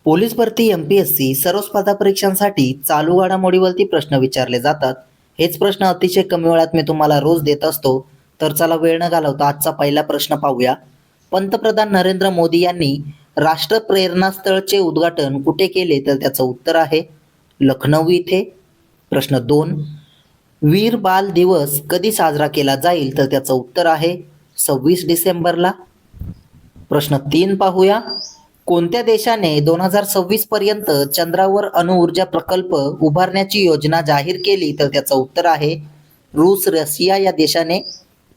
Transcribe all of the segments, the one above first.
Police भरती MPSC सर्व स्पर्धा परीक्षांसाठी चालू घडामोडीवरती प्रश्न विचारले जातात. हेच प्रश्न अतिशय कमी वेळात मी तुम्हाला रोज देत असतो. तर चला वेळ न घालवता आजचा पहिला प्रश्न पाहूया. पंतप्रधान नरेंद्र मोदी यांनी राष्ट्र प्रेरणास्थळचे उद्घाटन कुठे केले? तर त्याचं उत्तर आहे लखनौ इथे. प्रश्न 2, वीर बाल दिवस कधी साजरा केला जाईल? तर त्याचं उत्तर आहे 26 डिसेंबरला. प्रश्न 3 पाहूया. कोणत्या देशाने 2026 पर्यंत चंद्रावर अणुऊर्जा प्रकल्प उभारण्याची योजना जाहीर केली? तर त्याचं उत्तर आहे रूस, रशिया या देशाने.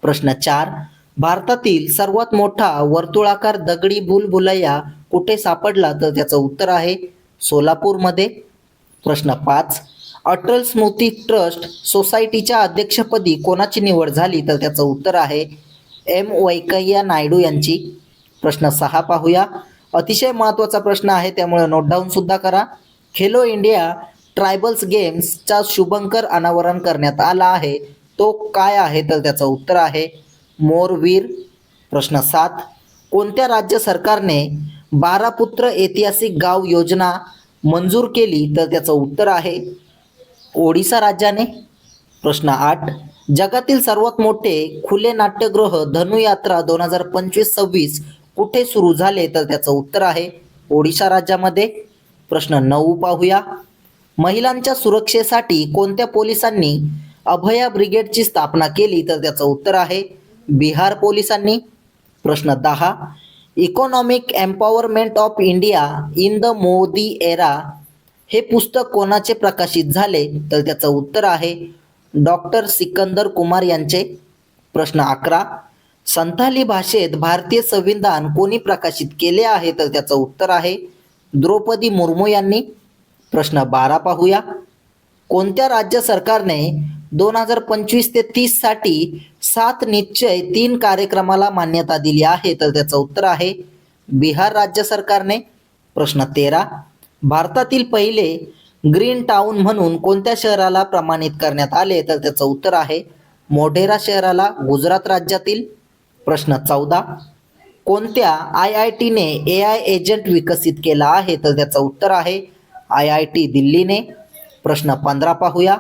प्रश्न 4, भारतातील सर्वात मोठा वर्तुळाकार दगडी भुलभुलैया कुठे सापडला? तर त्याचं उत्तर आहे सोलापूरमध्ये. प्रश्न 5, अटल स्मृती ट्रस्ट सोसायटीच्या अध्यक्षपदी कोणाची निवड झाली? तर त्याचं उत्तर आहे व्यंकय्या नायडू यांची. प्रश्न 6 पाहूया. अतिशय महत्त्वाचा प्रश्न आहे, त्यामुळे नोट डाऊन सुद्धा करा. खेलो इंडिया ट्रायबल्स गेम्सचा शुभंकर अनावरण करण्यात आला आहे, तो काय आहे? तर त्याचं उत्तर आहे मोरवीर. प्रश्न 7, कोणत्या राज्य सरकारने 12 पुत्र ऐतिहासिक गाव योजना मंजूर केली? तर त्याचं उत्तर आहे ओडिसा राज्याने. प्रश्न 8, जगातील सर्वात मोठे खुले नाट्यगृह धनुयात्रा 2025-26 कुठे सुरू झाले? तर त्याचं उत्तर आहे ओडिशा राज्यामध्ये. प्रश्न 9 पाहूया. महिलांच्या सुरक्षेसाठी कोणत्या पोलिसांनी अभया ब्रिगेडची स्थापना केली? तर त्याचं उत्तर आहे बिहार पोलिसांनी. प्रश्न 10, economic empowerment of India in the Modi era हे पुस्तक कोणाचे प्रकाशित झाले? तर त्याचं उत्तर आहे डॉक्टर सिकंदर कुमार यांचे. प्रश्न 11, संथाली भाषेत भारतीय संविधान कोणी प्रकाशित केले आहे? तर त्याचं उत्तर आहे द्रौपदी मुर्मू यांनी. प्रश्न 12 पाहूया. कोणत्या राज्य सरकारने 2025 ते 30 साठी 7 निश्चय 3 कार्यक्रमाला मान्यता दिली आहे? तर त्याचं उत्तर आहे बिहार राज्य सरकारने. प्रश्न 13, भारतातील पहिले ग्रीन टाउन म्हणून कोणत्या शहराला प्रमाणित करण्यात आले? तर त्याचं उत्तर आहे मोढेरा शहराला, गुजरात राज्यातील. प्रश्न 14, कोणत्या IIT ने AI एजंट विकसित केला आहे? तर त्याचं उत्तर आहे IIT दिल्लीने. प्रश्न 15 पाहूया.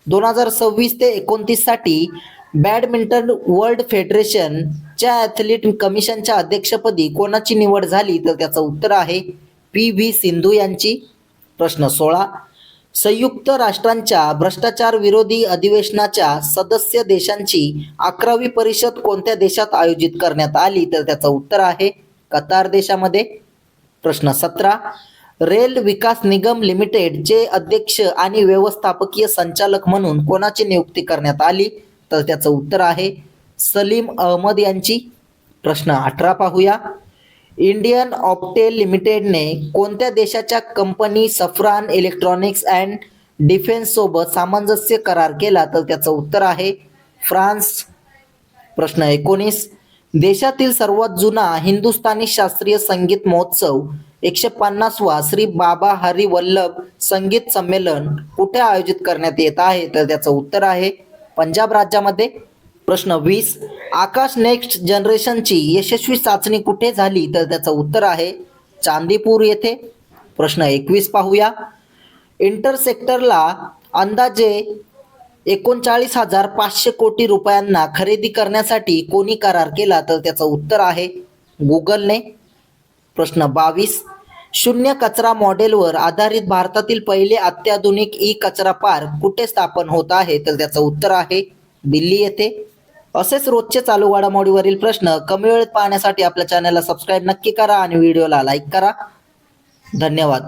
2026 ते 29 साठी बॅडमिंटन वर्ल्ड फेडरेशनच्या ॲथलीट कमिशनच्या अध्यक्षपदी कोणाची निवड झाली? तर त्याचं उत्तर आहे PV सिंधू यांची. प्रश्न 16, संयुक्त राष्ट्रांच्या भ्रष्टाचार विरोधी अधिवेशनाच्या सदस्य देशांची 11वी परिषद कोणत्या देशात आयोजित करण्यात आली? तर त्याचं उत्तर आहे कतार देशामध्ये. प्रश्न 17, रेल विकास निगम लिमिटेडचे अध्यक्ष आणि व्यवस्थापकीय संचालक म्हणून कोणाची नियुक्ती करण्यात आली? तर त्याचं उत्तर आहे सलीम अहमद यांची. प्रश्न 18 पाहूया. इंडियन ऑप्टेल लिमिटेडने कोणत्या देशाच्या कंपनी सफ्रान इलेक्ट्रॉनिक्स अँड डिफेन्स सोबत सामंजस्य करार केला? तर त्याचं उत्तर आहे फ्रान्स. प्रश्न 19, देशातील सर्वात जुना हिंदुस्थानी शास्त्रीय संगीत महोत्सव 150वा श्री बाबा हरी वल्लभ संगीत संमेलन कुठे आयोजित करण्यात येत आहे? तर त्याचं उत्तर आहे पंजाब राज्यामध्ये. प्रश्न 20, आकाश नेक्स्ट जनरेशनची यशस्वी चाचणी कुठे झाली? तर त्याचं उत्तर आहे चांदीपूर येथे. प्रश्न 21 पाहूया. इंटरसेक्टरला अंदाजे 39,500 कोटी रुपयांना खरेदी करण्यासाठी कोणी करार केला? तर त्याचं उत्तर आहे गुगलने. प्रश्न 22, शून्य कचरा मॉडेलवर आधारित भारतातील पहिले अत्याधुनिक कचरा पार्क कुठे स्थापन होत आहे? तर त्याचं उत्तर आहे दिल्ली येथे. असेच रोजचे चालू घडामोडीवरील प्रश्न कमी वेळेत पाहण्यासाठी आपल्या चॅनलला सबस्क्राईब नक्की करा आणि व्हिडिओला लाईक करा. धन्यवाद.